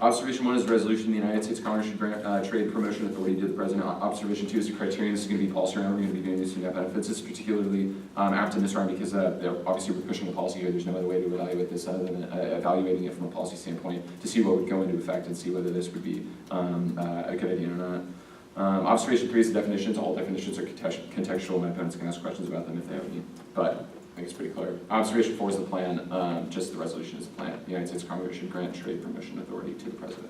Observation 1 is a resolution the United States Congress should grant trade promotion authority to the President. Observation 2 is the criterion. This is going to be policy around. We're going to be doing these net benefits. This is particularly apt in this round because obviously we're pushing the policy here. There's no other way to evaluate this other than evaluating it from a policy standpoint to see what would go into effect and see whether this would be a good idea or not. Observation 3 is the definitions. All definitions are contextual. My opponents can ask questions about them if they have any, but I think it's pretty clear. Observation 4 is the plan. Just the resolution is the plan. The United States Congress should grant trade promotion authority to the President.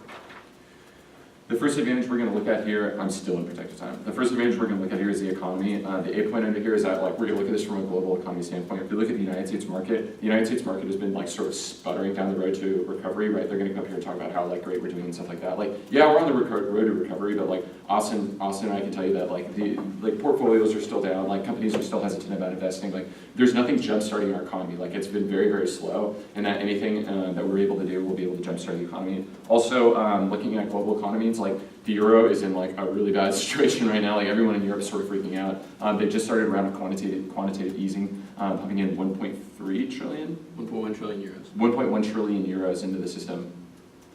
The first advantage we're going to look at here, I'm still in protected time. The first advantage we're going to look at here is the economy. The A point under here is that we're going to look at this from a global economy standpoint. If you look at the United States market has been sort of sputtering down the road to recovery, right? They're going to come up here and talk about how great we're doing and stuff like that. Yeah, we're on the road to recovery, but Austin and I can tell you that the portfolios are still down. Companies are still hesitant about investing. There's nothing jump-starting our economy. It's been very, very slow, and that anything that we're able to do will be able to jump-start the economy. Also, looking at global economies, the euro is in a really bad situation right now. Everyone in Europe is sort of freaking out. They just started a round of quantitative easing, pumping in 1.3 trillion? 1.1 trillion euros. 1.1 trillion euros into the system,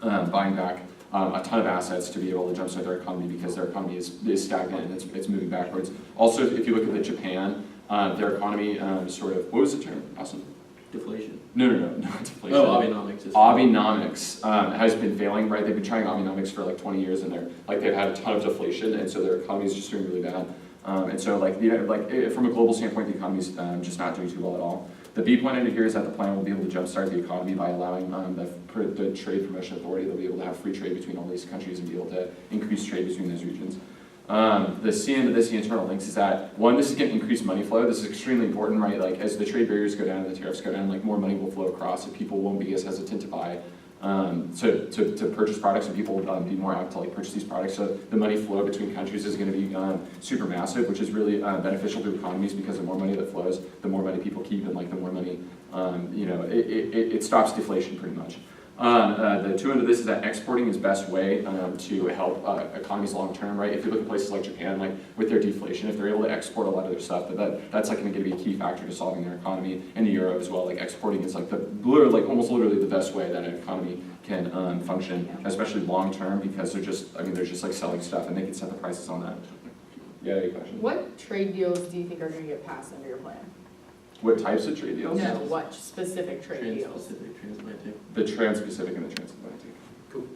buying back a ton of assets to be able to jumpstart their economy because their economy is stagnant and it's moving backwards. Also, if you look at Japan, their economy what was the term, Austin? Deflation. No, not deflation. Oh, Abenomics. Abenomics has been failing, right? They've been trying Abenomics for 20 years, and they've had a ton of deflation, and so their economy is just doing really bad. And so, from a global standpoint, the economy's just not doing too well at all. The B point under here is that the plan will be able to jumpstart the economy by allowing the Trade Promotion Authority. They'll be able to have free trade between all these countries and be able to increase trade between those regions. The C end of this, the internal links, is that, one, this is going to increase money flow. This is extremely important, right? As the trade barriers go down and the tariffs go down, more money will flow across, and people won't be as hesitant to buy, to purchase products, and people will be more apt to purchase these products. So the money flow between countries is going to be super massive, which is really beneficial to economies because the more money that flows, the more money people keep, and the more money, it stops deflation pretty much. The two end of this is that exporting is best way to help economies long term, right? If you look at places like Japan, with their deflation, if they're able to export a lot of their stuff, that's going to be a key factor to solving their economy, and the euro as well. Exporting is almost literally the best way that an economy can function, especially long term, because they're just selling stuff and they can set the prices on that. Yeah, any question? What trade deals do you think are going to get passed under your plan? What types of trade deals? No, what specific trade deals? Trans-Pacific, transatlantic. The Trans-Pacific and the Transatlantic. Cool.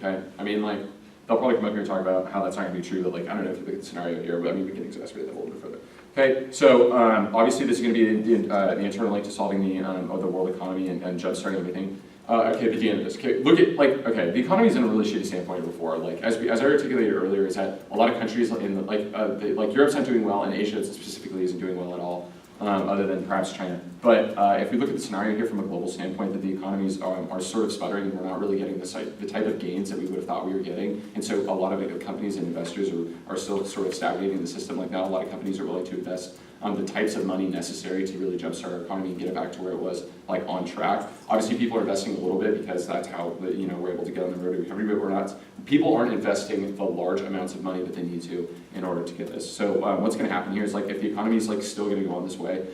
Okay, they'll probably come up here and talk about how that's not going to be true, but I don't know if you look at the scenario here, but we can exacerbate that a little bit further. Okay, so obviously this is going to be the internal link to solving the world economy and jump-starting everything. Okay, but the end of this. Okay, look at the economy's in a really shitty standpoint before. As I articulated earlier, is that a lot of countries in Europe's not doing well, and Asia specifically isn't doing well at all. Other than perhaps China. But if we look at the scenario here from a global standpoint, that the economies are sort of sputtering, and we're not really getting the type of gains that we would have thought we were getting. And so a lot of companies and investors are still sort of stagnating the system. Not a lot of companies are willing to invest the types of money necessary to really jumpstart our economy and get it back to where it was on track. Obviously, people are investing a little bit because that's how we're able to get on the road to recovery, but we're not. People aren't investing the large amounts of money that they need to in order to get this. So what's going to happen here is if the economy is still going to go on this way,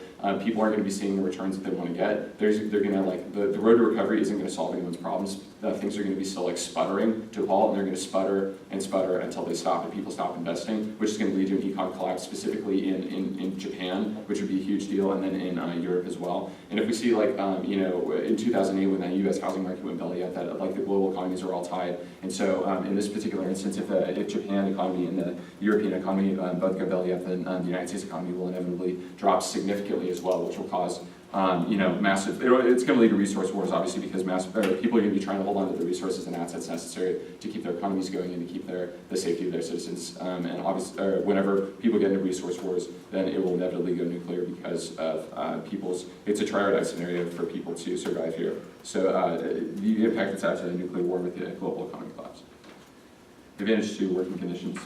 people aren't going to be seeing the returns that they want to get. They're going to the road to recovery isn't going to solve anyone's problems. Things are going to be still sputtering to a halt, and they're going to sputter and sputter until they stop and people stop investing, which is going to lead to an econ collapse, specifically in Japan, which would be a huge deal, and then in Europe as well. And if we see in 2008 when that U.S. housing market went belly up, that the global economies are all tied. And so in this particular instance, if Japan economy and the European economy both go belly up, then the United States economy will inevitably drop significantly as well, which will cause massive. It's going to lead to resource wars, obviously, because people are going to be trying to hold on to the resources and assets necessary to keep their economies going and to keep the safety of their citizens. And obviously, whenever people get into resource wars, then it will inevitably go nuclear because of it's a triad scenario for people to survive here. So the impact that's after the nuclear war with the global economy collapse. Advantage to working conditions.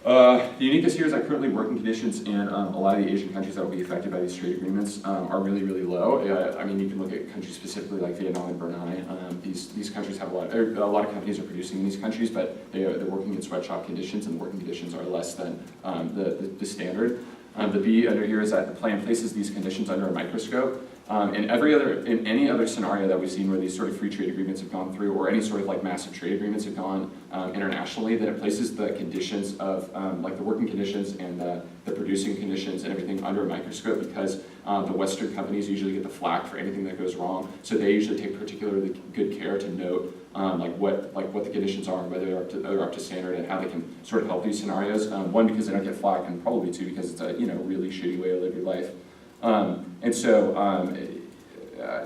The uniqueness here is that currently working conditions in a lot of the Asian countries that will be affected by these trade agreements are really, really low. You can look at countries specifically like Vietnam and Brunei. These countries have a lot of companies are producing in these countries, but they're working in sweatshop conditions, and the working conditions are less than the standard. The B under here is that the plan places these conditions under a microscope, In any other scenario that we've seen where these sort of free trade agreements have gone through, or any sort of like massive trade agreements have gone internationally, then it places the conditions of like the working conditions and the producing conditions and everything under a microscope, because the Western companies usually get the flack for anything that goes wrong. So they usually take particularly good care to note what the conditions are and whether they're up to standard, and how they can sort of help these scenarios. One, because they don't get flack, and probably two, because it's a really shitty way to live your life.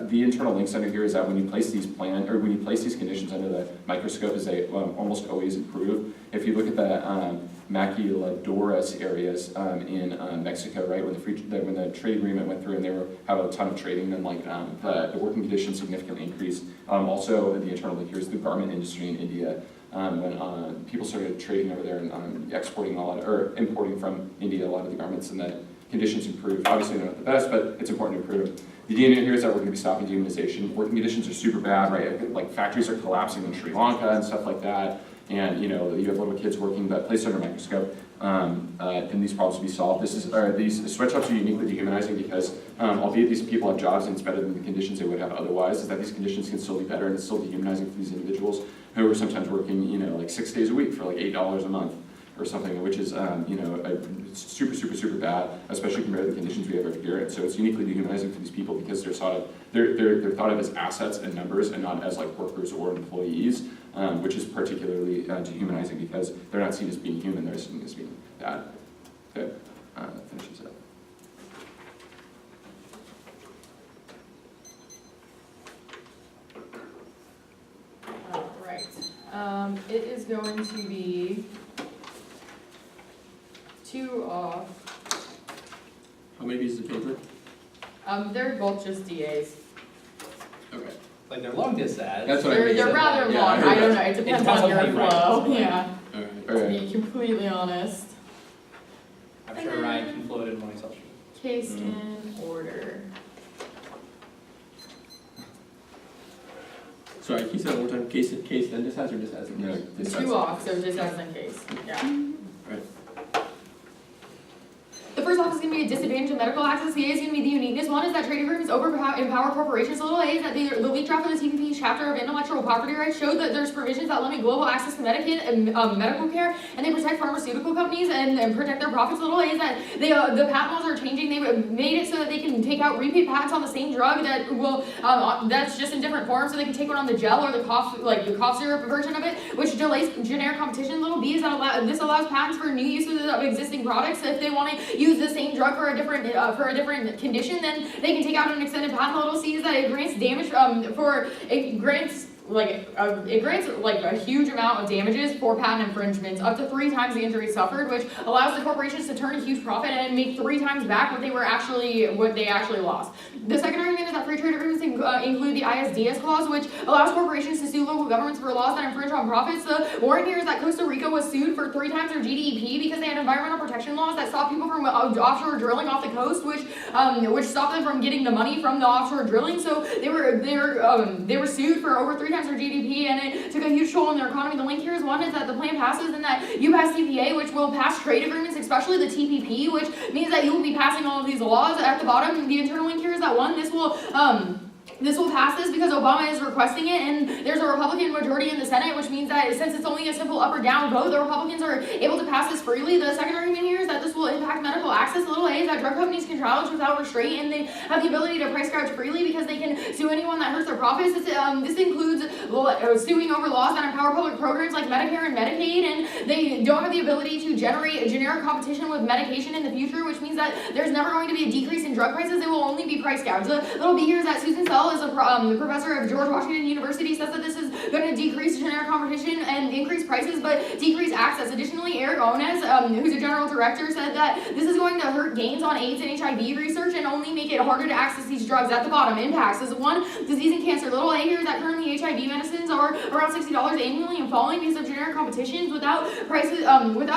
The internal links under here is that when you place these conditions under the microscope, is they almost always improve. If you look at the maquiladoras areas in Mexico, right, when the trade agreement went through and they were having a ton of trading, then the working conditions significantly increased. Also, the internal link here is the garment industry in India. When people started trading over there and importing from India a lot of the garments, and the conditions improved. Obviously, they're not the best, but it's important to improve. The idea here is that we're going to be stopping dehumanization. Working conditions are super bad, right? Like factories are collapsing in Sri Lanka and stuff like that. And you have little kids working, but placed under a microscope, and these problems will be solved. These sweatshops are uniquely dehumanizing because, albeit these people have jobs and it's better than the conditions they would have otherwise, is that these conditions can still be better, and it's still dehumanizing for these individuals who are sometimes working, like 6 days a week for like $8 a month or something, which is, super, super, super bad, especially compared to the conditions we have over here. And so it's uniquely dehumanizing for these people because they're thought of as assets and numbers, and not as like workers or employees, which is particularly dehumanizing because they're not seen as being human, they're seen as being bad. Okay, finishes up. All right. It is going to be 2 off. How many pieces of paper? They're both just DAs. Okay. Like they're long to sad. That's what I mean. They're rather Yeah, long. I heard I don't that. know. It depends depends on on how your you write it. flow. Yeah. All right. To be completely honest. I'm sure Ryan can float in one Excel sheet. Case in order. Sorry, can you say that one more time? Case then just has or just has? No, this 2 off, so just as in case. Yeah. Right. The first off is going to be a disadvantage of medical access. The A is going to be the uniqueness. One is that trade agreements empower corporations. The little A is that the leaked draft of the TPP's chapter of intellectual property rights showed that there's provisions that limit global access to medical care, and they protect pharmaceutical companies and protect their profits. The little A is that the patent laws are changing. They've made it so that they can take out repeat patents on the same drug that will that's just in different forms. So they can take one on the gel or the cough syrup version of it, which delays generic competition. Little B is that this allows patents for new uses of existing products. So if they want to use the same drug for a different condition, then they can take out an extended patent. Little c is that it grants it grants a huge amount of damages for patent infringements, up to 3 times the injury suffered, which allows the corporations to turn a huge profit and make 3 times back what they actually lost. The second argument is that free trade agreements include the ISDS clause, which allows corporations to sue local governments for laws that infringe on profits. The warrant here is that Costa Rica was sued for 3 times their GDP because they had environmental protection laws that stopped people from offshore drilling off the coast, which stopped them from getting the money from the offshore drilling. So they were sued for over 3 times their GDP, and it took a huge toll on their economy. The link here is one is that the plan passes, and that you pass TPA, which will pass trade agreements, especially the TPP, which means that you will be passing all of these laws. At the bottom, the internal link here is that one, this will pass this because Obama is requesting it, and there's a Republican majority in the Senate, which means that since it's only a simple up or down vote, the Republicans are able to pass this freely. The second argument here is that this will impact medical access. The little a is that drug companies can challenge without restraint, and they have the ability to price gouge freely because they can sue anyone that hurts their profits. This includes suing over laws that empower public programs like Medicare and Medicaid, and they don't have the ability to generate a generic competition with medication in the future, which means that there's never going to be a decrease in drug prices. They will only be price gouged. The little b here is that Susan Sell is the professor of George Washington University, says that this is going to decrease generic competition and increase prices, but decrease access. Additionally, Eric Onez, who's a general director, said that this is going to hurt gains on AIDS and HIV research and only make it harder to access these drugs. At the bottom, impacts is one, disease and cancer. Little a here is that currently HIV medicines are around $60 annually and falling because of generic competitions. Without prices, with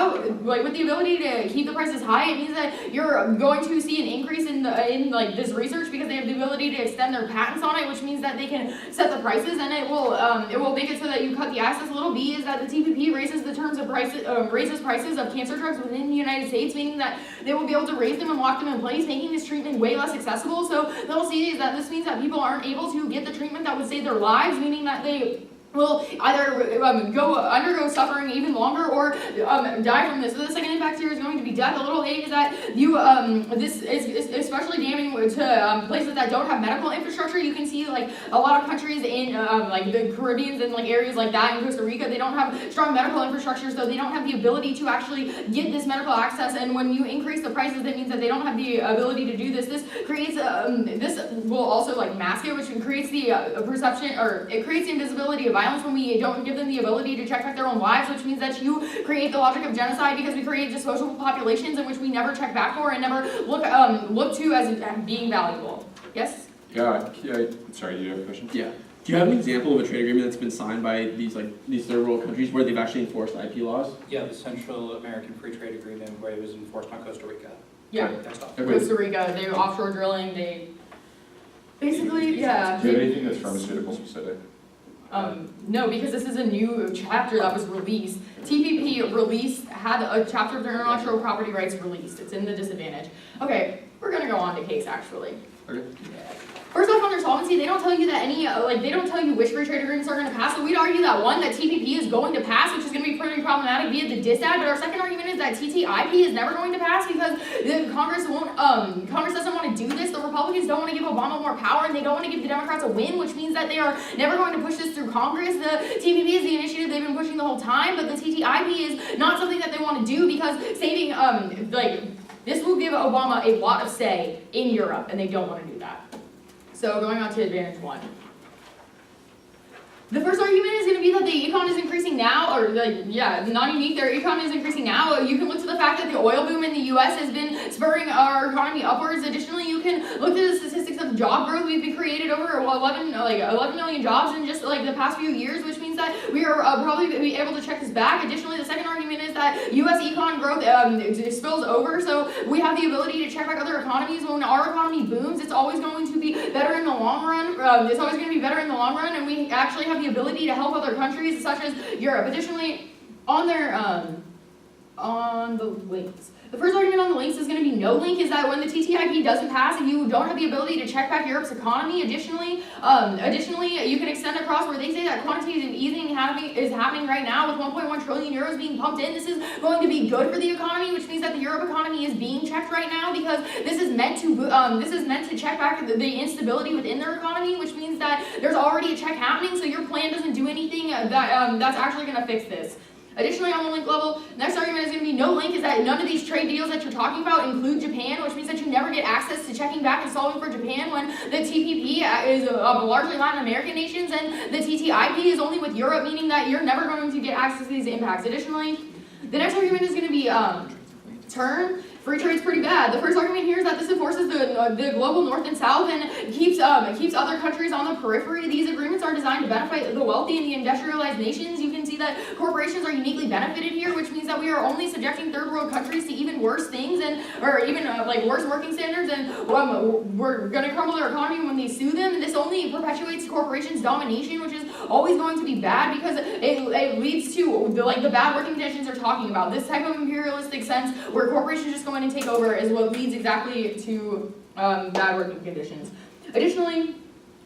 the ability to keep the prices high, it means that you're going to see an increase in this research because they have the ability to extend their patent patents on it, which means that they can set the prices, and it will make it so that you cut the access. Little b is that the TPP raises the terms of prices, raises prices of cancer drugs within the United States, meaning that they will be able to raise them and lock them in place, making this treatment way less accessible. So little c is that this means that people aren't able to get the treatment that would save their lives, meaning that they will either undergo suffering even longer or die from this. So the second impact here is going to be death. A little a is that this is especially damning to places that don't have medical infrastructure. You can see like a lot of countries in like the Caribbean and like areas like that in Costa Rica, they don't have strong medical infrastructure, so they don't have the ability to actually get this medical access. And when you increase the prices, that means that they don't have the ability to do this. This creates this will also like mask it, which creates the perception, or it creates the invisibility of violence when we don't give them the ability to check back their own lives, which means that you create the logic of genocide, because we create disposable populations in which we never check back for and never look to as being valuable. Yes? Yeah, sorry, do you have a question? Yeah. Do you have an example of a trade agreement that's been signed by these third world countries where they've actually enforced IP laws? Yeah, the Central American Free Trade Agreement where it was enforced on Costa Rica. Yeah. That's all. Costa Rica, they offshore drilling, they basically, yeah. Do you have anything that's pharmaceutical specific? No, because this is a new chapter that was released. TPP had a chapter of their intellectual property rights released. It's in the disadvantage. Okay, we're gonna go on to case actually. Okay. First off, on their solvency, they don't tell you that they don't tell you which free trade agreements are going to pass. So we'd argue that one, that TPP is going to pass, which is going to be pretty problematic via the DISAD. But our second argument is that TTIP is never going to pass because Congress doesn't want to do this. The Republicans don't want to give Obama more power, and they don't want to give the Democrats a win, which means that they are never going to push this through Congress. The TPP is the initiative they've been pushing the whole time, but the TTIP is not something that they want to do because saving this will give Obama a lot of say in Europe, and they don't want to do that. So going on to advantage one. The first argument is going to be that the econ is increasing now, or non-unique, their econ is increasing now. You can look to the fact that the oil boom in the US has been spurring our economy upwards. Additionally, you can look to the statistics of job growth. We've been created over 11 million jobs in just like the past few years, which means that we are probably be able to check this back. Additionally, the second argument is that US econ growth spills over, so we have the ability to check back other economies. When our economy booms, it's always going to be better in the long run. It's always going to be better in the long run, and we actually have the ability to help other countries such as Europe. Additionally, on the links. The first argument on the links is going to be no link, is that when the TTIP doesn't pass, you don't have the ability to check back Europe's economy. Additionally, you can extend across where they say that quantitative easing is happening right now with 1.1 trillion euros being pumped in. This is going to be good for the economy, which means that the Europe economy is being checked right now because this is meant to check back the instability within their economy, which means that there's already a check happening. So your plan doesn't do anything that's actually going to fix this. Additionally, on the link level, next argument is going to be no link, is that none of these trade deals that you're talking about include Japan, which means that you never get access to checking back and solving for Japan when the TPP is largely Latin American nations, and the TTIP is only with Europe, meaning that you're never going to get access to these impacts. Additionally, the next argument is going to be term. Free trade's pretty bad. The first argument here is that this enforces the global north and south and keeps other countries on the periphery. These agreements are designed to benefit the wealthy and the industrialized nations. You can see that corporations are uniquely benefited here, which means that we are only subjecting third world countries to even worse things or even worse working standards, and we're going to crumble their economy when they sue them. And this only perpetuates corporations' domination, which is always going to be bad because it leads to the bad working conditions they're talking about. This type of imperialistic sense where corporations just go in and take over is what leads exactly to bad working conditions. Additionally,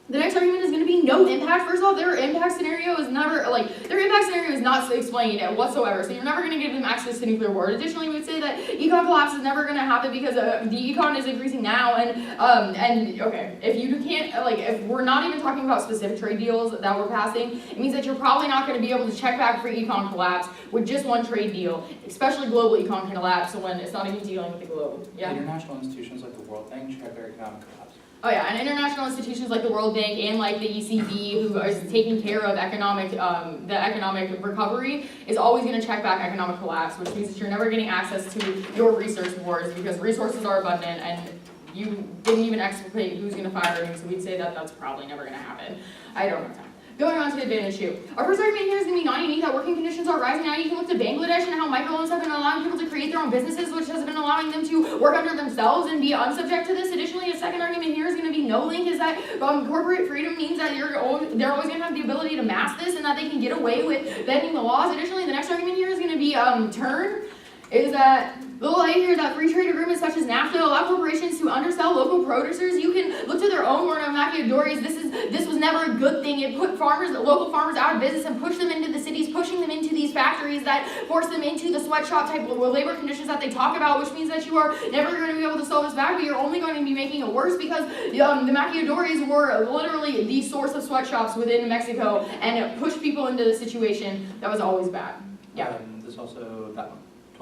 the next argument is going to be no impact. First of all, their impact scenario is not explained whatsoever, so you're never going to give them access to nuclear war. Additionally, we would say that econ collapse is never going to happen because the econ is increasing now, and okay, if you can't, if we're not even talking about specific trade deals that we're passing, it means that you're probably not going to be able to check back for econ collapse with just one trade deal, especially global econ collapse when it's not even dealing with the globe. Yeah. International institutions like the World Bank check their economic collapse. Oh yeah, and international institutions like the World Bank and like the ECB, who is taking care of the economic recovery, is always going to check back economic collapse, which means that you're never getting access to your research wars because resources are abundant, and you didn't even exculpate who's going to fire you, so we'd say that that's probably never going to happen. I don't have time. Going on to the advantage two. Our first argument here is going to be not unique, that working conditions are rising now. You can look to Bangladesh and how microloans have been allowing people to create their own businesses, which has been allowing them to work under themselves and be unsubject to this. Additionally, a second argument here is going to be no link, is that corporate freedom means that they're always going to have the ability to mask this and that they can get away with bending the laws. Additionally, the next argument here is going to be turn, is that the little A here, that free trade agreements such as NAFTA allow corporations to undersell local producers. You can look to their own word of maquiadories. This was never a good thing. It put local farmers out of business and pushed them into the cities, pushing them into these factories that force them into the sweatshop type of labor conditions that they talk about, which means that you are never going to be able to sell this back, but you're only going to be making it worse because the maquiadories were literally the source of sweatshops within Mexico, and it pushed people into the situation that was always bad. Yeah. There's also that one,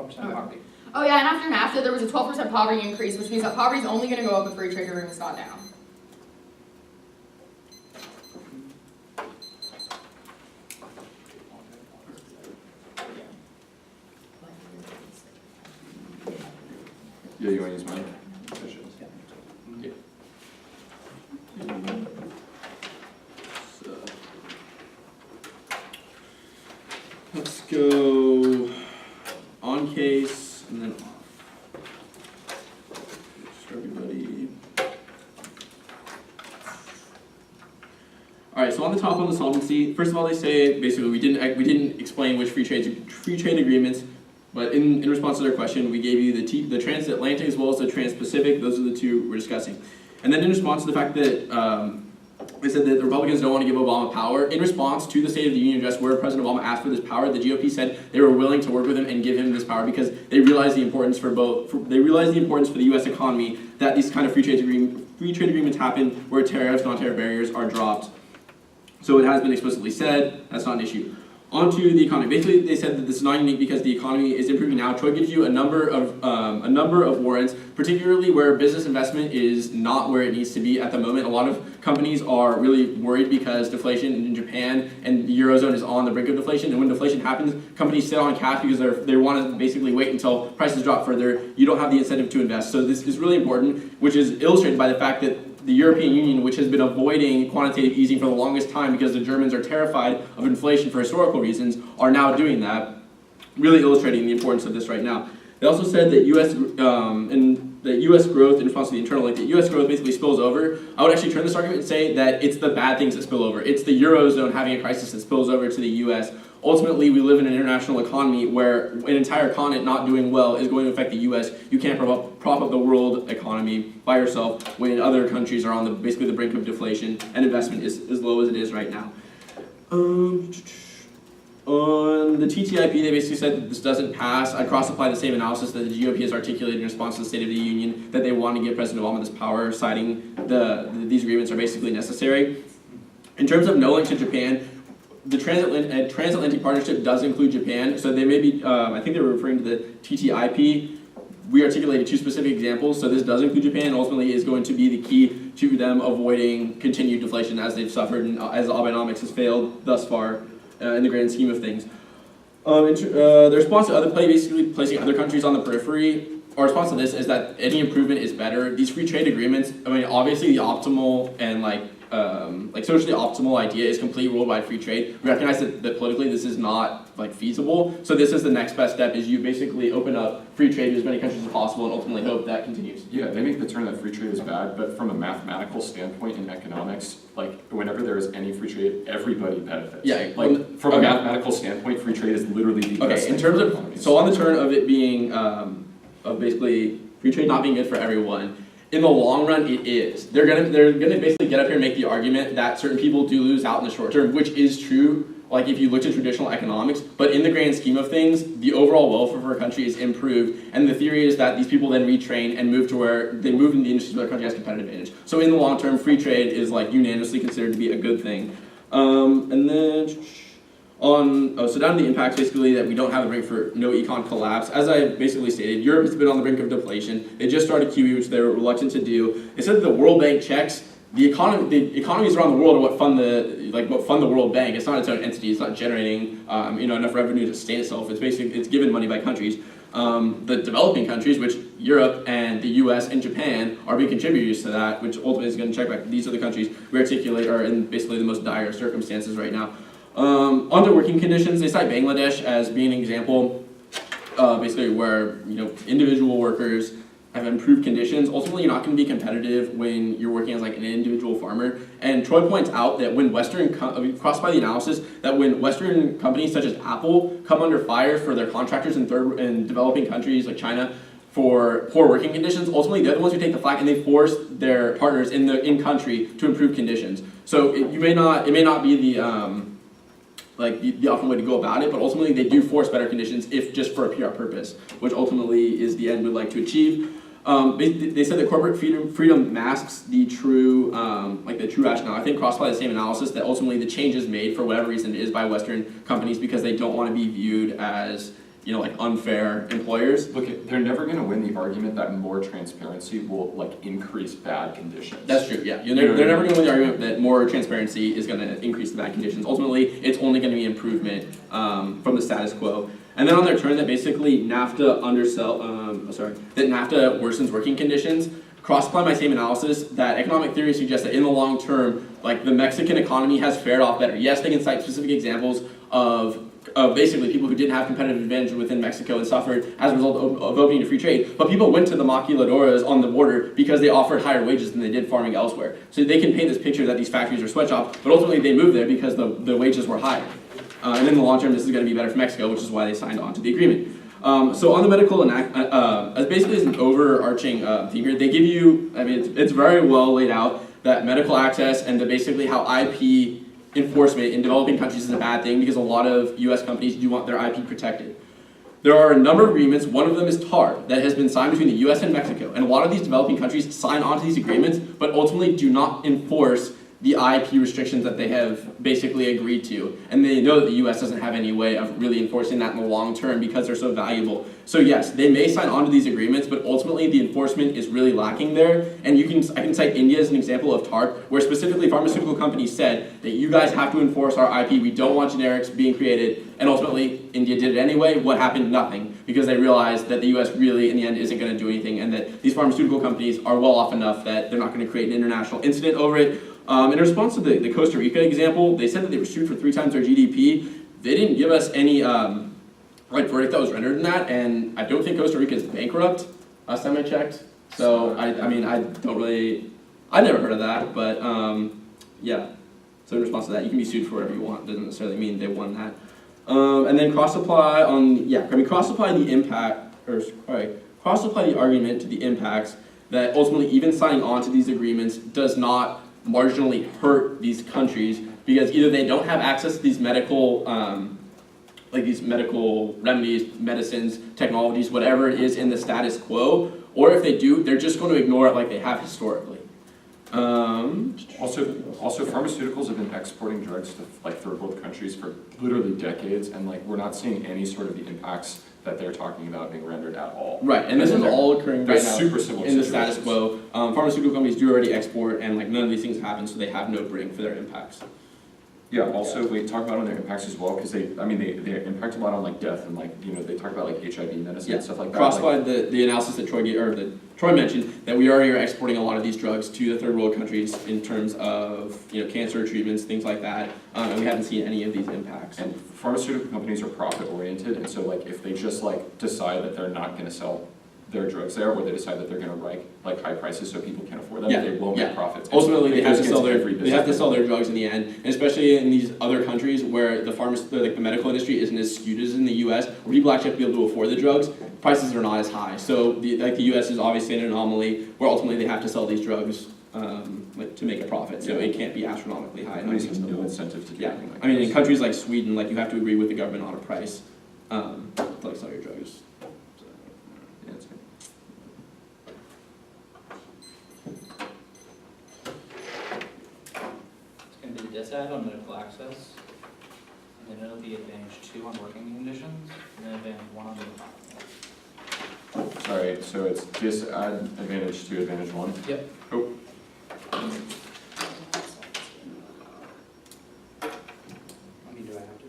12% poverty. Oh yeah, and after NAFTA, there was a 12% poverty increase, which means that poverty is only going to go up if free trade agreements got down. Yeah, you want to use mine? Yeah. So, let's go on case and then off. Just for everybody. All right, so on the top on the solvency, first of all, they say basically we didn't explain which free trade agreements, but in response to their question, we gave you the transatlantic as well as the trans-Pacific. Those are the two we're discussing. And then in response to the fact that they said that the Republicans don't want to give Obama power, in response to the State of the Union address where President Obama asked for this power, the GOP said they were willing to work with him and give him this power because they realized the importance for the U.S. economy that these kind of free trade agreements happen where tariffs, non-tariff barriers are dropped. So it has been explicitly said, that's not an issue. On to the economy. Basically, they said that this is not unique because the economy is improving now. Troy gives you a number of warrants, particularly where business investment is not where it needs to be at the moment. A lot of companies are really worried because deflation in Japan and the Eurozone is on the brink of deflation. And when deflation happens, companies sit on cash because they want to basically wait until prices drop further. You don't have the incentive to invest. So this is really important, which is illustrated by the fact that the European Union, which has been avoiding quantitative easing for the longest time because the Germans are terrified of inflation for historical reasons, are now doing that, really illustrating the importance of this right now. They also said that U.S. growth, in response to the internal link, that U.S. growth basically spills over. I would actually turn this argument and say that it's the bad things that spill over. It's the Eurozone having a crisis that spills over to the U.S. Ultimately, we live in an international economy where an entire continent not doing well is going to affect the U.S. You can't prop up the world economy by yourself when other countries are on basically the brink of deflation and investment is as low as it is right now. On the TTIP, they basically said that this doesn't pass. I cross-apply the same analysis that the GOP has articulated in response to the State of the Union, that they want to give President Obama this power, citing these agreements are basically necessary. In terms of no link to Japan, the transatlantic partnership does include Japan, so they may be, I think they were referring to the TTIP. We articulated two specific examples, so this does include Japan, and ultimately is going to be the key to them avoiding continued deflation as they've suffered and as Abenomics has failed thus far in the grand scheme of things. The response to basically placing other countries on the periphery, our response to this is that any improvement is better. These free trade agreements, I mean, obviously the optimal and socially optimal idea is complete worldwide free trade. We recognize that politically this is not feasible. So this is the next best step, is you basically open up free trade to as many countries as possible and ultimately hope that continues. Yeah, they make the term that free trade is bad, but from a mathematical standpoint in economics, whenever there is any free trade, everybody benefits. Yeah. From a mathematical standpoint, free trade is literally the best thing in terms for of economies. so on the turn of it being of basically free trade not being good for everyone. In the long run, it is. They're gonna basically get up here and make the argument that certain people do lose out in the short term, which is true. Like if you looked at traditional economics, but in the grand scheme of things, the overall welfare for a country is improved, and the theory is that these people then retrain and move to where they move in the industries where the country has competitive advantage. So in the long term, free trade is unanimously considered to be a good thing. And then so down to the impacts, basically that we don't have a brink for no econ collapse. As I basically stated, Europe has been on the brink of deflation. They just started QE, which they were reluctant to do. They said that the World Bank checks the economies around the world are what fund the World Bank. It's not its own entity. It's not generating enough revenue to sustain itself. It's given money by countries. The developing countries, which Europe and the US and Japan are big contributors to that, which ultimately is going to check back. These are the countries we articulate are in basically the most dire circumstances right now. On to working conditions, they cite Bangladesh as being an example, basically where individual workers have improved conditions. Ultimately, you're not going to be competitive when you're working as like an individual farmer. And Troy points out that when crossed by the analysis, that when Western companies such as Apple come under fire for their contractors in developing countries like China for poor working conditions, ultimately they're the ones who take the flak and they force their partners in country to improve conditions. So it may not be the optimal way to go about it, but ultimately they do force better conditions if just for a PR purpose, which ultimately is the end we'd like to achieve. They said that corporate freedom masks the true rationale. I think crossed by the same analysis that ultimately the change is made for whatever reason it is by Western companies because they don't want to be viewed as unfair employers. Look, they're never going to win the argument that more transparency will increase bad conditions. That's true. Yeah, they're never going to win the argument that more transparency is going to increase the bad conditions. Ultimately, it's only going to be improvement from the status quo. And then on their turn, that basically NAFTA NAFTA worsens working conditions. Cross-apply my same analysis that economic theory suggests that in the long term, the Mexican economy has fared off better. Yes, they can cite specific examples of basically people who didn't have competitive advantage within Mexico and suffered as a result of opening to free trade, but people went to the maquiladoras on the border because they offered higher wages than they did farming elsewhere. So they can paint this picture that these factories are sweatshops, but ultimately they moved there because the wages were higher. And in the long term, this is going to be better for Mexico, which is why they signed on to the agreement. So on the medical as basically as an overarching theme here, they give you, it's very well laid out that medical access and basically how IP enforcement in developing countries is a bad thing because a lot of US companies do want their IP protected. There are a number of agreements, one of them is TAR, that has been signed between the US and Mexico, and a lot of these developing countries sign on to these agreements, but ultimately do not enforce the IP restrictions that they have basically agreed to. And they know that the US doesn't have any way of really enforcing that in the long term because they're so valuable. So yes, they may sign on to these agreements, but ultimately the enforcement is really lacking there. And I can cite India as an example of TARP, where specifically pharmaceutical companies said that you guys have to enforce our IP, we don't want generics being created, and ultimately India did it anyway. What happened? Nothing, because they realized that the US really in the end isn't going to do anything and that these pharmaceutical companies are well off enough that they're not going to create an international incident over it. In response to the Costa Rica example, they said that they were sued for 3 times their GDP. They didn't give us any verdict that was rendered in that, and I don't think Costa Rica is bankrupt, last time I checked. So, I never heard of that, but yeah. So in response to that, you can be sued for whatever you want. Doesn't necessarily mean they won that. And then cross-apply the argument to the impacts that ultimately even signing on to these agreements does not marginally hurt these countries because either they don't have access to these medical remedies, medicines, technologies, whatever it is in the status quo, or if they do, they're just going to ignore it like they have historically. Also, pharmaceuticals have been exporting drugs to third world countries for literally decades, and we're not seeing any sort of the impacts that they're talking about being rendered at all. Right, and this is all occurring right now super similar in the status quo. Pharmaceutical companies do already export, and none of these things happen, so they have no bring for their impacts. Yeah. Also, we talk about on their impacts as well because they impact a lot on death and they talk about HIV medicine and stuff like that. Crossed-by the analysis that Troy mentioned that we already are exporting a lot of these drugs to the third world countries in terms of cancer treatments, things like that, and we haven't seen any of these impacts. And pharmaceutical companies are profit oriented, and so if they just decide that they're not going to sell their drugs there, or they decide that they're going to wrike high prices so people can't afford them, they won't make profits. Ultimately, they have to sell their drugs in the end, and especially in these other countries where the medical industry isn't as skewed as in the U.S., where people actually have to be able to afford the drugs, prices are not as high. So the U.S. is obviously an anomaly where ultimately they have to sell these drugs to make a profit. So it can't be astronomically high. There's no incentive to do anything like that. In countries like Sweden, you have to agree with the government on a price to sell your drugs. Disad on medical access, and then it'll be advantage 2 on working conditions, and then advantage 1 on the profit. Sorry, so it's disad advantage 2, advantage 1? Yep. Cool. Do I have to?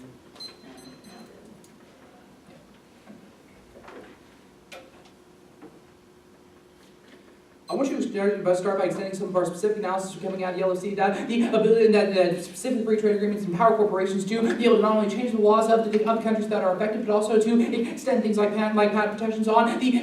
I want you to start by extending some of our specific analysis coming out of Yellow Sea that the ability that specific free trade agreements empower corporations to be able to not only change the laws of the countries that are affected, but also to extend things like patent protections on these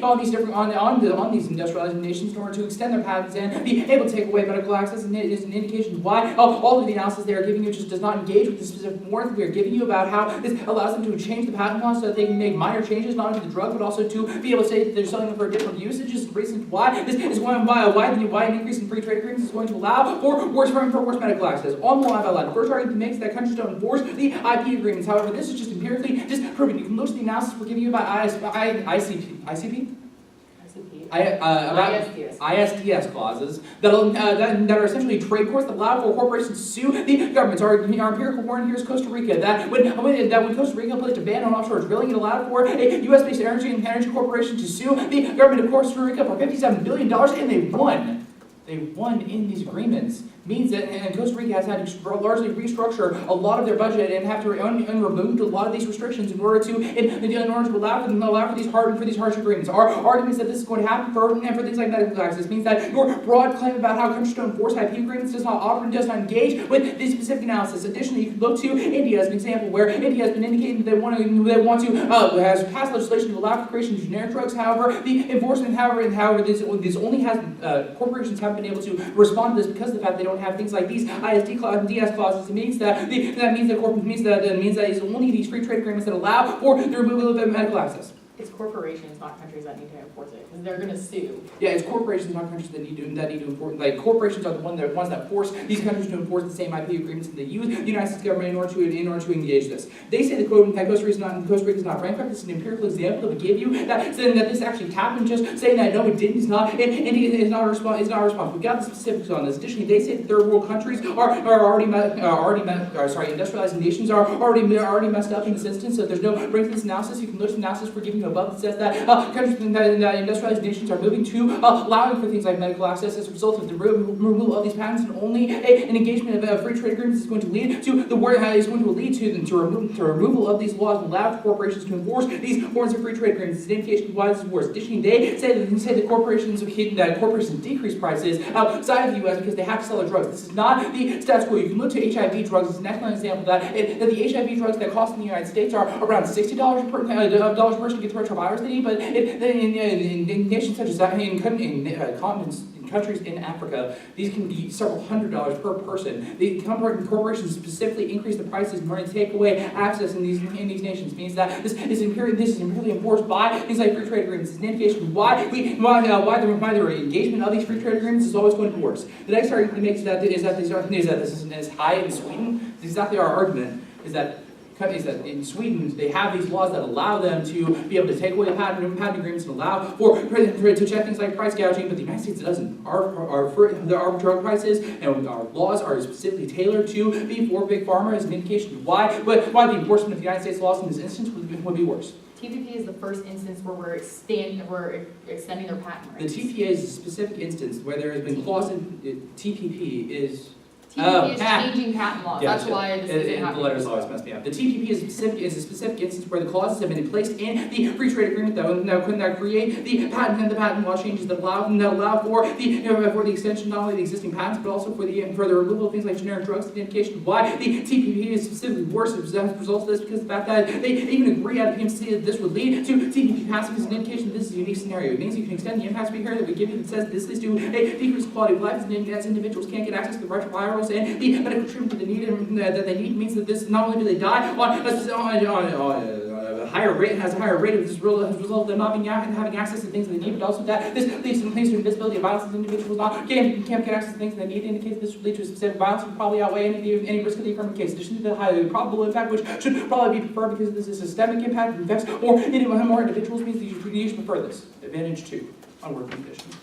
industrialized nations in order to extend their patents and be able to take away medical access. And it is an indication of why all of the analysis they are giving you just does not engage with the specific warrants we are giving you about how this allows them to change the patent law so that they can make minor changes not only to the drug, but also to be able to say that they're selling them for different usages. The reason why this is why an increase in free trade agreements is going to allow for worse medical access. On the line by line, the first argument makes that countries don't enforce the IP agreements. However, this is just empirically proven. You can look at the analysis we're giving you about ICP? About ISDS clauses that are essentially trade courts that allow for corporations to sue the governments. Our empirical warrant here is Costa Rica, that when Costa Rica placed a ban on offshore drilling, it allowed for a U.S.-based energy corporation to sue the government of Costa Rica for $57 billion, and they won. They won in these agreements. Means that Costa Rica has had to largely restructure a lot of their budget and have to remove a lot of these restrictions in order to allow for these harsh agreements. Our argument is that this is going to happen for things like medical access. Means that your broad claim about how countries don't enforce IP agreements does not offer and does not engage with this specific analysis. Additionally, you can look to India as an example, where India has been indicating that they want to has passed legislation to allow for creation of generic drugs. However, the enforcement, this only has corporations haven't been able to respond to this because of the fact they don't have things like these ISDS clauses. It means that it's only these free trade agreements that allow for the removal of medical access. It's corporations, not countries, that need to enforce it, because they're going to sue. Yeah, it's corporations, not countries that need to enforce. Like, corporations are the ones that force these countries to enforce the same IP agreements that they use the United States government in order to engage this. They say that Costa Rica is not bankrupt. This is an empirical example that we give you that saying that this actually happened. Just saying that no, it didn't is not. India is not a response. It's not a response. We've got the specifics on this. Additionally, they say that third world countries industrialized nations are already messed up in this instance. So there's no bring to this analysis. You can look at the analysis we're giving you above that says that countries in industrialized nations are moving to allowing for things like medical access as a result of the removal of these patents, and only an engagement of free trade agreements is going to lead to the removal of these laws and allow for corporations to enforce these forms of free trade agreements. It's an indication of why this is worse. Additionally, they say that corporations decrease prices outside of the U.S. because they have to sell their drugs. This is not the status quo. You can look to HIV drugs as an excellent example of that. That the HIV drugs that cost in the United States are around $60 per person to get the retrovirus they need, but in nations such as that, in continents, in countries in Africa, these can be several $100s per person. The corporations specifically increase the prices in order to take away access in these nations. Means that this is imperially enforced by things like free trade agreements. It's an indication of why the engagement of these free trade agreements is always going to be worse. The next argument makes is that this is high in Sweden. It's exactly our argument. Is that in Sweden, they have these laws that allow them to be able to take away patent agreements and allow to check things like price gouging, but the United States doesn't. Our drug prices and our laws are specifically tailored to be for big pharma as an indication of why the enforcement of the United States laws in this instance would be worse. TPP is the first instance where we're extending their patent rights. The TPA is a specific instance where there has been clauses. TPP is changing patent laws. That's why this isn't happening. The letters always mess me up. The TPP is a specific instance where the clauses have been placed in the free trade agreement that create the patent law changes that allow for the extension not only of the existing patents but also for the removal of things like generic drugs. The indication of why the TPP is specifically worse as a result of this, because the fact that they even agree at PMC that this would lead to TPP passing is an indication that this is a unique scenario. It means you can extend the impact behavior that we give you that says this leads to a decreased quality of life as individuals can't get access to the retrovirals and the medical treatment that they need means that this not only do they die on a higher rate, has a higher rate of this result of them not having access to things that they need, but also that this leads to things to invisibility of violence as individuals can't get access to things they need. Indicates this would lead to a specific violence would probably outweigh any risk of the affirmative case. Additionally, the highly probable impact, which should probably be preferred because this is a systemic impact that affects more individuals, means that you should prefer this. Advantage 2 on working conditions.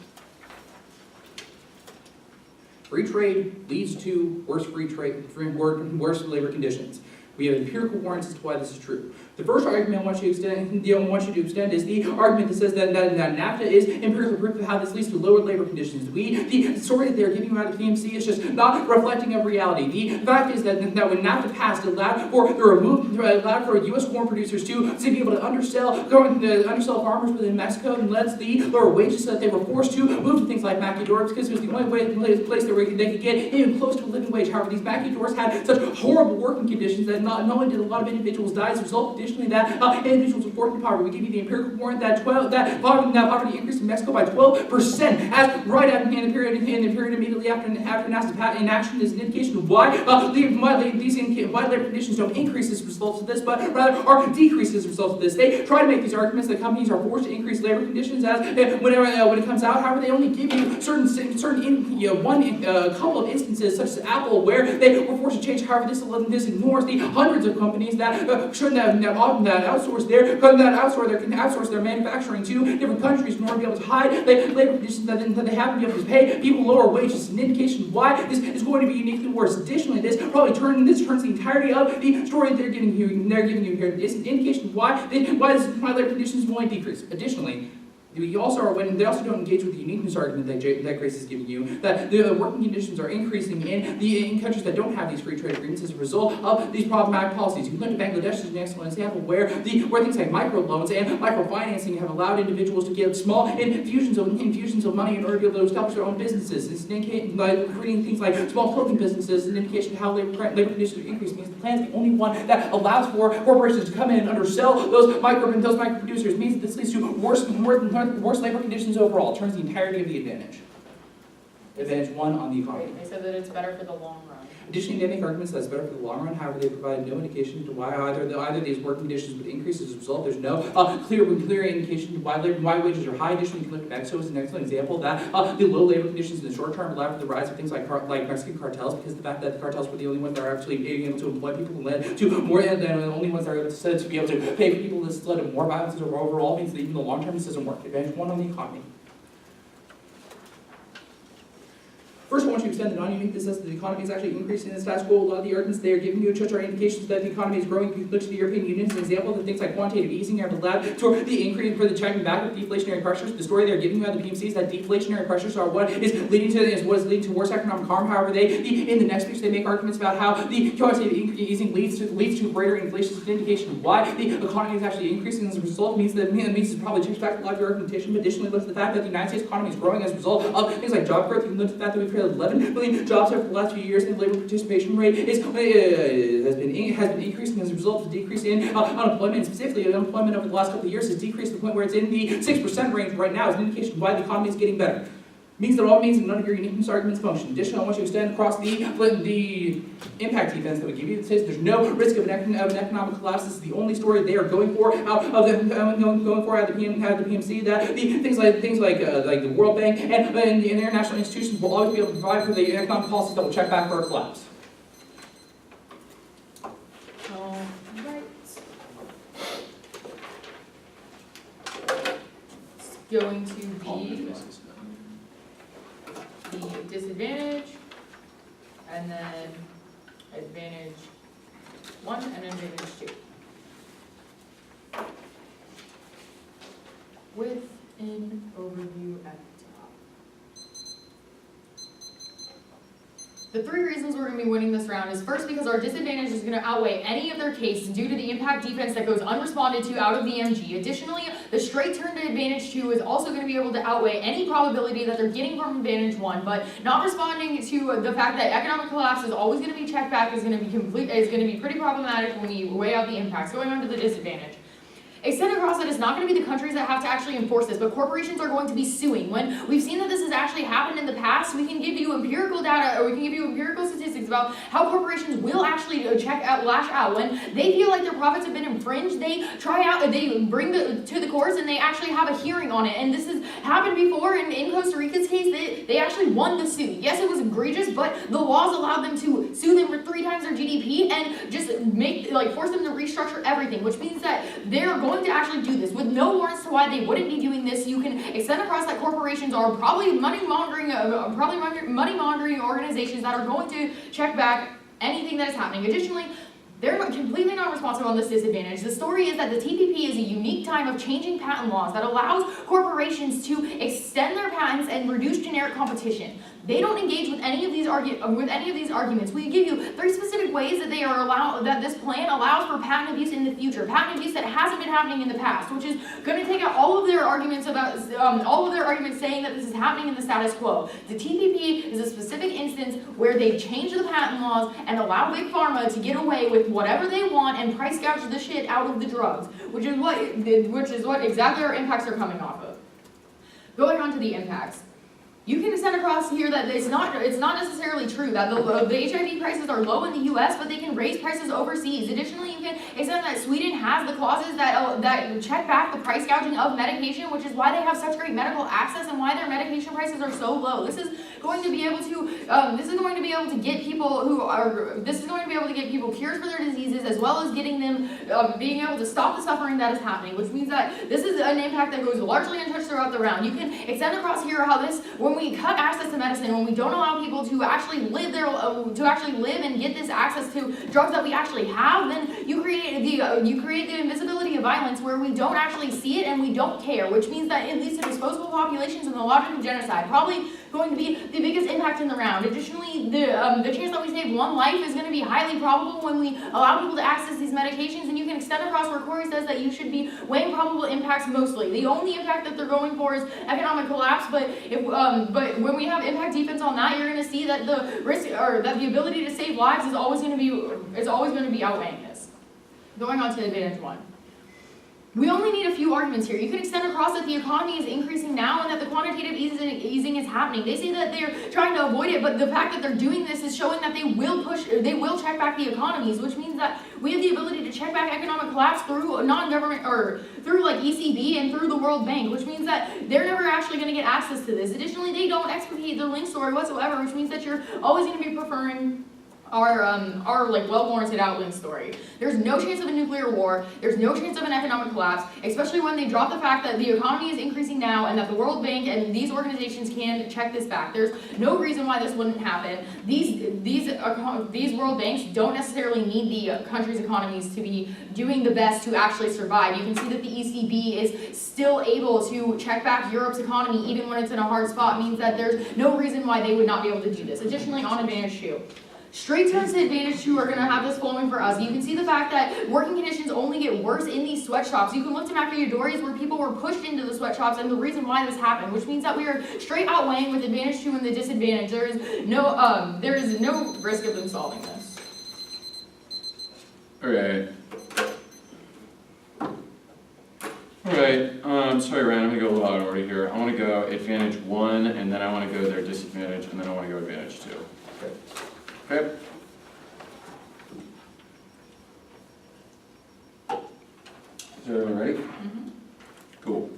Free trade leads to worse labor conditions. We have empirical warrants as to why this is true. The first argument I want you to extend is the argument that says that NAFTA is empirical proof of how this leads to lower labor conditions. The story that they're giving you out of the PMC is just not reflecting of reality. The fact is that when NAFTA passed, it allowed for U.S. corn producers to be able to undersell farmers within Mexico, and led to the lower wages so that they were forced to move to things like maquiladoras because it was the only place they could get even close to a living wage. However, these maquiladoras had such horrible working conditions that not only did a lot of individuals die as a result, additionally that individuals were forced to poverty. We give you the empirical warrant that poverty increased in Mexico by 12%, as right in the period immediately after NAFTA's inaction is an indication of why these labor conditions don't increase as a result of this, but rather are decreased as a result of this. They try to make these arguments that companies are forced to increase labor conditions as when it comes out. However, they only give you a couple of instances, such as Apple, where they were forced to change. However, this ignores the hundreds of companies that shouldn't have outsource their manufacturing to different countries in order to be able to hide labor conditions that they have to be able to pay people lower wages. An indication of why this is going to be uniquely worse. Additionally, this turns the entirety of the story they're giving you here. It's an indication of why labor conditions will only decrease. Additionally, they also don't engage with the uniqueness argument that Grace is giving you, that the working conditions are increasing in countries that don't have these free trade agreements as a result of these problematic policies. You can look at Bangladesh as an excellent example where things like microloans and microfinancing have allowed individuals to give small infusions of money in order to be able to establish their own businesses. It's an indication by creating things like small clothing businesses, an indication of how labor conditions are increasing. The plan is the only one that allows for corporations to come in and undersell those micro producers. It means that this leads to worse labor conditions overall. It turns the entirety of the advantage. Advantage one on the economy. They said that it's better for the long run. Additionally, they make arguments that it's better for the long run. However, they provide no indication to why either these working conditions would increase as a result. There's no clear indication to why wages are high. Additionally, you can look at Mexico as an excellent example that the low labor conditions in the short term allowed for the rise of things like Mexican cartels, because the fact that the cartels were the only ones that are actually being able to employ people and led to more than the only ones that are able to be able to pay for people. This led to more violence overall. Means that even the long term this doesn't work. Advantage one on the economy. First, I want you to extend the non-uniqueness as the economy is actually increasing in the status quo. A lot of the arguments they are giving you such are indications that the economy is growing. You can look to the European Union as an example that things like quantitative easing have allowed to the increase for the checking back of deflationary pressures. The story they're giving you at the PMC is that deflationary pressures are what is leading to worse economic harm. However, in the next speech they make arguments about how the quantitative easing leads to greater inflation. It's an indication of why the economy is actually increasing as a result. It means it's probably checks back a lot of your argumentation. But additionally, look at the fact that the United States economy is growing as a result of things like job growth. You can look at the fact that we've created 11 million jobs over the last few years, and the labor participation rate has been increasing as a result of a decrease in unemployment. And specifically, unemployment over the last couple of years has decreased to the point where it's in the 6% range right now. It's an indication of why the economy is getting better. Means that none of your uniqueness arguments function. Additionally, I want you to extend across the impact defense that we give you. It says there's no risk of an economic collapse. This is the only story they are going for out of the PMC. That things like the World Bank and the international institutions will always be able to provide for the economic policies that will check back for a collapse. All right. It's going to be the disadvantage, and then advantage 1 and advantage 2. With an overview at the top. The 3 reasons we're going to be winning this round is first because our disadvantage is going to outweigh any of their case due to the impact defense that goes unresponded to out of the MG. Additionally, the straight turn to advantage 2 is also going to be able to outweigh any probability that they're getting from advantage 1, but not responding to the fact that economic collapse is always going to be checked back is going to be pretty problematic when you weigh out the impacts. Going on to the disadvantage. Extend across that it's not going to be the countries that have to actually enforce this, but corporations are going to be suing. When we've seen that this has actually happened in the past, we can give you empirical data, or we can give you empirical statistics about how corporations will actually lash out. When they feel like their profits have been infringed, they bring to the courts and they actually have a hearing on it. And this has happened before. In Costa Rica's case, they actually won the suit. Yes, it was egregious, but the laws allowed them to sue them for 3 times their GDP and just force them to restructure everything, which means that they're going to actually do this with no warrants to why they wouldn't be doing this. You can extend across that corporations are probably money laundering organizations that are going to check back anything that is happening. Additionally, they're completely non-responsive on this disadvantage. The story is that the TPP is a unique time of changing patent laws that allows corporations to extend their patents and reduce generic competition. They don't engage with any of these arguments. We give you 3 specific ways that that this plan allows for patent abuse in the future, patent abuse that hasn't been happening in the past, which is going to take out all of their arguments saying that this is happening in the status quo. The TPP is a specific instance where they change the patent laws and allow Big Pharma to get away with whatever they want and price gouge the shit out of the drugs, which is what exactly our impacts are coming off of. Going on to the impacts. You can extend across here that it's not necessarily true that the HIV prices are low in the U.S., but they can raise prices overseas. Additionally, you can extend that Sweden has the clauses that check back the price gouging of medication, which is why they have such great medical access and why their medication prices are so low. This is going to be able to get people cures for their diseases, as well as getting them being able to stop the suffering that is happening, which means that this is an impact that goes largely untouched throughout the round. You can extend across here how when we cut access to medicine, when we don't allow people to actually live and get this access to drugs that we actually have, then you create the invisibility of violence where we don't actually see it and we don't care, which means that it leads to disposable populations and the logic of genocide. Probably going to be the biggest impact in the round. Additionally, the chance that we save one life is going to be highly probable when we allow people to access these medications, and you can extend across where Corey says that you should be weighing probable impacts mostly. The only impact that they're going for is economic collapse, but when we have impact defense on that, you're going to see that the risk or that the ability to save lives is always going to be outweighing this. Going on to advantage 1. We only need a few arguments here. You can extend across that the economy is increasing now and that the quantitative easing is happening. They say that they're trying to avoid it, but the fact that they're doing this is showing that they will check back the economies, which means that we have the ability to check back economic collapse through non-government or through like ECB and through the World Bank, which means that they're never actually going to get access to this. Additionally, they don't explicate their link story whatsoever, which means that you're always going to be preferring our like well-warranted outlink story. There's no chance of a nuclear war. There's no chance of an economic collapse, especially when they drop the fact that the economy is increasing now and that the World Bank and these organizations can check this back. There's no reason why this wouldn't happen. These world banks don't necessarily need the country's economies to be doing the best to actually survive. You can see that the ECB is still able to check back Europe's economy even when it's in a hard spot. It means that there's no reason why they would not be able to do this. Additionally, on advantage 2. Straight turns to advantage 2 are going to have this flowing for us. You can see the fact that working conditions only get worse in these sweatshops. You can look to Machiadories where people were pushed into the sweatshops and the reason why this happened, which means that we are straight outweighing with advantage 2 and the disadvantage. There is no risk of them solving this. Alright. Sorry Ryan, I'm going to go a little out of order here. I want to go advantage 1, and then I want to go their disadvantage, and then I want to go advantage 2. Okay. Is everyone ready? Mm-hmm. Cool.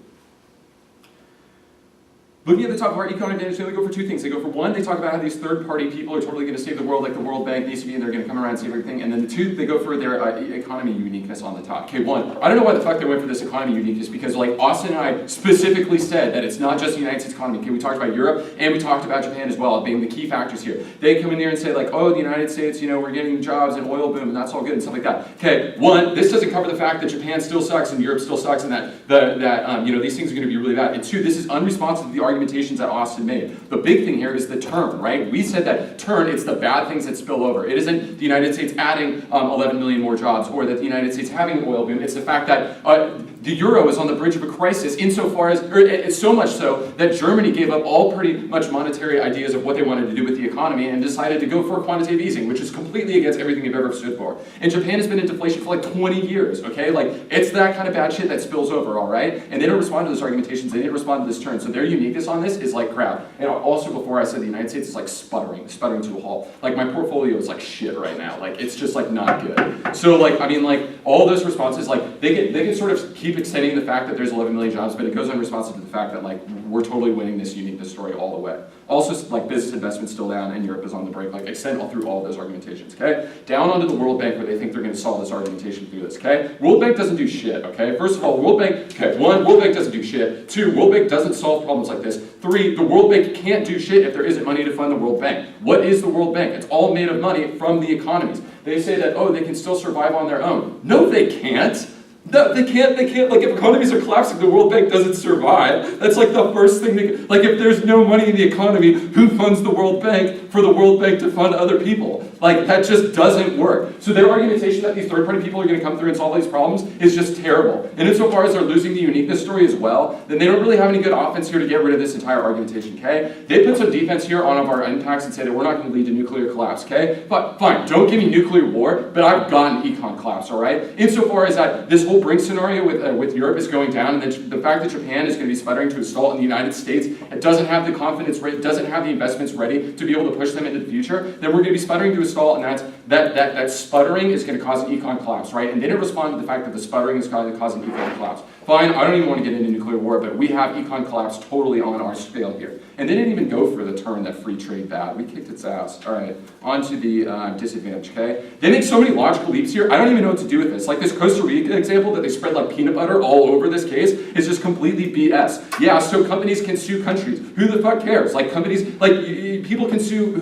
Looking at the top of our econ advantage, they go for 2 things. They go for 1, they talk about how these third-party people are totally going to save the world, like the World Bank, the ECB, and they're going to come around and save everything. And then the 2, they go for their economy uniqueness on the top. Okay, 1, I don't know why the fuck they went for this economy uniqueness, because like Austin and I specifically said that it's not just the United States economy. Okay, we talked about Europe, and we talked about Japan as well, being the key factors here. They come in there and say like, oh, the United States, we're getting jobs and oil boom, and that's all good and stuff like that. Okay, 1, this doesn't cover the fact that Japan still sucks and Europe still sucks, and that these things are going to be really bad. And 2, this is unresponsive to the argumentations that Austin made. The big thing here is the turn, right? We said that turn, it's the bad things that spill over. It isn't the United States adding 11 million more jobs or that the United States having an oil boom. It's the fact that the euro is on the bridge of a crisis insofar as, it's so much so that Germany gave up all pretty much monetary ideas of what they wanted to do with the economy and decided to go for quantitative easing, which is completely against everything they've ever stood for. And Japan has been in deflation for like 20 years, okay? Like, it's that kind of bad shit that spills over, all right? And they don't respond to those argumentations, they didn't respond to this turn. So their uniqueness on this is like crap. And also before I said the United States is like sputtering to a halt. Like my portfolio is like shit right now. Like it's just like not good. So like, I mean like all those responses, like they can sort of keep keep extending the fact that there's 11 million jobs, but it goes unresponsive to the fact that like we're totally winning this uniqueness story all the way. Also, like business investment's still down and Europe is on the brink. Like extend all through all of those argumentations, okay? Down onto the World Bank where they think they're going to solve this argumentation through this, okay? World Bank doesn't do shit, okay? First of all, World Bank, okay, one, World Bank doesn't do shit. Two, World Bank doesn't solve problems like this. Three, the World Bank can't do shit if there isn't money to fund the World Bank. What is the World Bank? It's all made of money from the economies. They say that, oh, they can still survive on their own. No, they can't. No, they can't, like if economies are collapsing, the World Bank doesn't survive. That's like the first thing, like if there's no money in the economy, who funds the World Bank for the World Bank to fund other people? Like that just doesn't work. So their argumentation that these third-party people are going to come through and solve these problems is just terrible. And insofar as they're losing the uniqueness story as well, then they don't really have any good offense here to get rid of this entire argumentation, okay? They put some defense here on our impacts and say that we're not going to lead to nuclear collapse, okay? But fine, don't give me nuclear war, but I've got an econ collapse, all right? Insofar as that this whole brink scenario with Europe is going down, and then the fact that Japan is going to be sputtering to a stall in the United States, it doesn't have the confidence rate, doesn't have the investments ready to be able to push them into the future, then we're going to be sputtering to a stall, and that sputtering is going to cause an econ collapse, right? And they didn't respond to the fact that the sputtering is going to cause an econ collapse. Fine, I don't even want to get into nuclear war, but we have econ collapse totally on our scale here. And they didn't even go for the term that free trade bad. We kicked its ass. All right, on to the disadvantage, okay? They make so many logical leaps here, I don't even know what to do with this. Like this Costa Rica example that they spread like peanut butter all over this case is just completely BS. Yeah, so companies can sue countries. Who the fuck cares? Like companies, like people can sue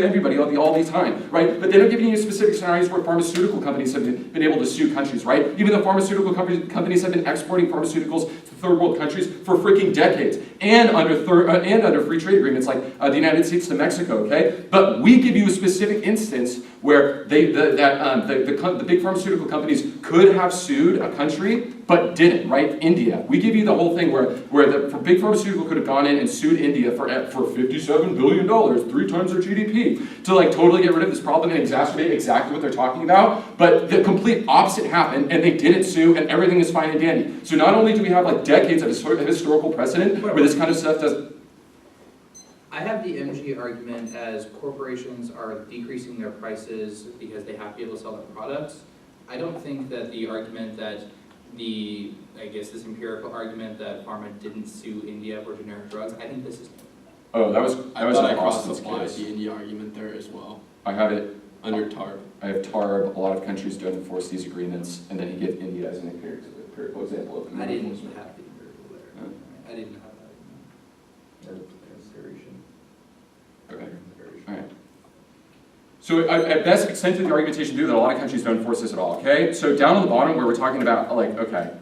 everybody all the time, right? But they don't give you specific scenarios where pharmaceutical companies have been able to sue countries, right? Even though pharmaceutical companies have been exporting pharmaceuticals to third world countries for freaking decades, and under free trade agreements like the United States to Mexico, okay? But we give you a specific instance where the big pharmaceutical companies could have sued a country, but didn't, right? India. We give you the whole thing where the big pharmaceutical could have gone in and sued India for $57 billion, 3 times their GDP, to like totally get rid of this problem and exacerbate exactly what they're talking about. But the complete opposite happened, and they didn't sue, and everything is fine and dandy. So not only do we have like decades of historical precedent where this kind of stuff does. I have the MG argument as corporations are decreasing their prices because they have to be able to sell their products. I don't think that the argument that this empirical argument that pharma didn't sue India for generic drugs, I think this is. Oh, that was I like cross Austin's applied case. the India argument there as well. I have it Under TARP. I have TARB. A lot of countries don't enforce these agreements, and then he gives India as an empirical example of. I didn't have the empirical there. I didn't have that. Okay. All right. So at best, extent of the argumentation do that a lot of countries don't enforce this at all, okay? So down on the bottom where we're talking about, like, okay,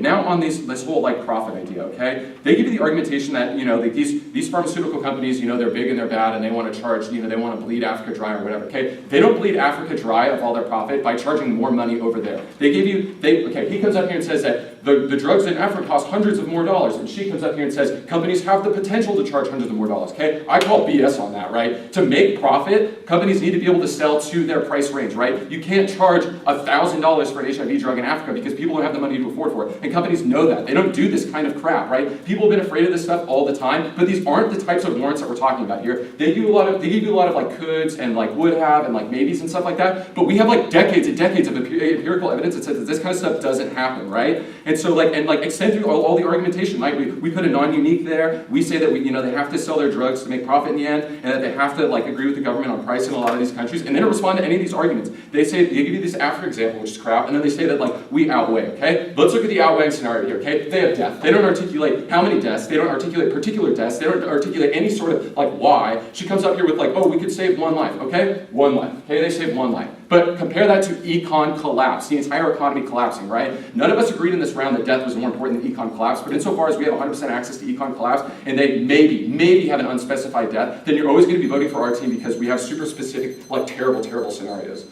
now on this whole, like, profit idea, okay? They give you the argumentation that, you know, like these pharmaceutical companies, you know, they're big and they're bad and they want to charge, you know, they want to bleed Africa dry or whatever, okay? They don't bleed Africa dry of all their profit by charging more money over there. They give you, he comes up here and says that the drugs in Africa cost hundreds of more dollars, and she comes up here and says companies have the potential to charge hundreds of more dollars, okay? I call BS on that, right? To make profit, companies need to be able to sell to their price range, right? You can't charge $1,000 for an HIV drug in Africa because people don't have the money to afford for it, and companies know that. They don't do this kind of crap, right? People have been afraid of this stuff all the time, but these aren't the types of warrants that we're talking about here. They give you a lot of like coulds and like would have and like maybes and stuff like that, but we have like decades and decades of empirical evidence that says that this kind of stuff doesn't happen, right? And so extend through all the argumentation, like we put a non-unique there. We say that they have to sell their drugs to make profit in the end, and that they have to like agree with the government on price in a lot of these countries, and they don't respond to any of these arguments. They give you this Africa example, which is crap, and then they say that like we outweigh, okay? Let's look at the outweighing scenario here, okay? They have death. They don't articulate how many deaths, they don't articulate particular deaths, they don't articulate any sort of like why. She comes up here with like, oh, we could save one life, okay? One life, okay? They save one life. But compare that to econ collapse, the entire economy collapsing, right? None of us agreed in this round that death was more important than econ collapse, but insofar as we have 100% access to econ collapse, and they maybe have an unspecified death, then you're always going to be voting for our team because we have super specific, like terrible, terrible scenarios.